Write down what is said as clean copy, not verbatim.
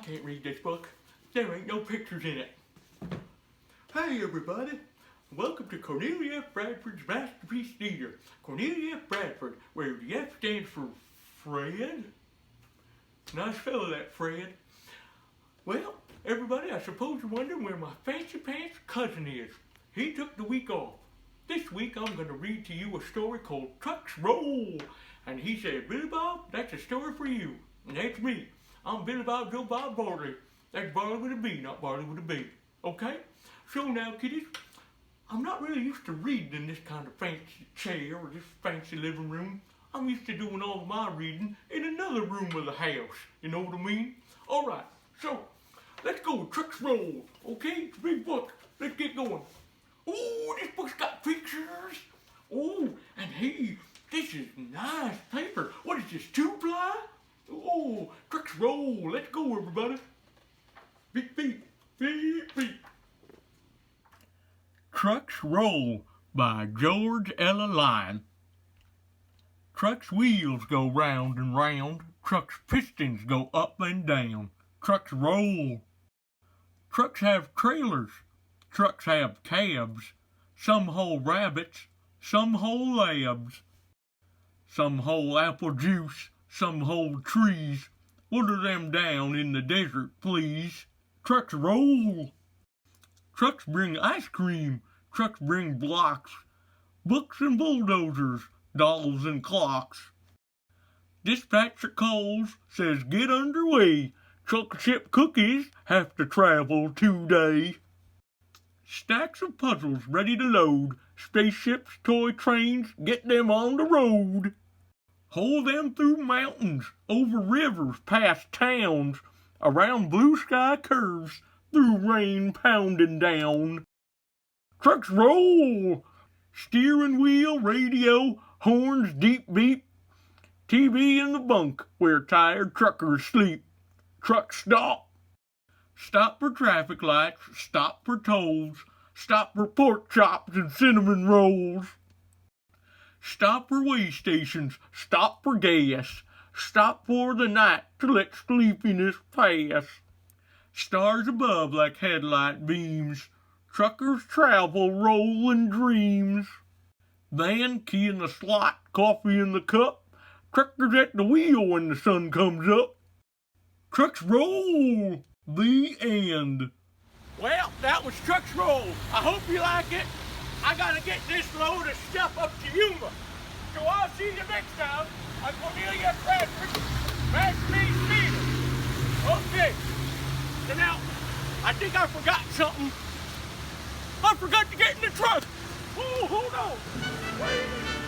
can't read this book. There ain't no pictures in it. Hey everybody, welcome to Cornelia F. Bradford's Masterpiece Theater. Cornelia F. Bradford, where the F stands for Fred. Nice fellow that Fred. Well, everybody, I suppose you're wondering where my fancy pants cousin is. He took the week off. This week I'm going to read to you a story called Trucks Roll. And he said, Billy Bob, that's a story for you. And that's me. I'm Billy Bob Joe Bob Barley. That's Barley with a B, not Barley with a B. Okay? So now, kiddies, I'm not really used to reading in this kind of fancy chair or this fancy living room. I'm used to doing all of my reading in another room of the house. You know what I mean? All right, so let's go. Trucks Roll. Okay? It's a big book. Let's get going. Oh, this book's got pictures. Oh, and hey, this is nice paper. What is this, 2-ply? Oh, Trucks Roll. Let's go, everybody. Beep, beep, beep, beep. Trucks Roll by George Ella Lyon. Trucks' wheels go round and round. Trucks' pistons go up and down. Trucks roll. Trucks have trailers. Trucks have cabs. Some hold rabbits. Some hold labs. Some hold apple juice. Some hold trees. What are them down in the desert, please? Trucks roll. Trucks bring ice cream. Trucks bring blocks. Books and bulldozers. Dolls and clocks. Dispatcher calls, says get underway. Truck ship cookies have to travel today. Stacks of puzzles ready to load. Spaceships, toy trains, get them on the road. Hold them through mountains, over rivers, past towns, around blue sky curves, through rain pounding down. Trucks roll! Steering wheel, radio, horns, deep beep. TV in the bunk where tired truckers sleep. Trucks stop. Stop for traffic lights, stop for tolls, stop for pork chops and cinnamon rolls. Stop for way stations, stop for gas, stop for the night to let sleepiness pass. Stars above like headlight beams, truckers travel rolling dreams. Van key in the slot, coffee in the cup, truckers at the wheel when the sun comes up. Trucks roll! The end. Well, that was Trucks Roll. I hope you like it. I gotta get this load of stuff up to Yuma. So I'll see you next time on Cornelia Bradford Masterpiece Theater. Okay. So now, I think I forgot something. I forgot to get in the truck. Oh, hold on. Wait.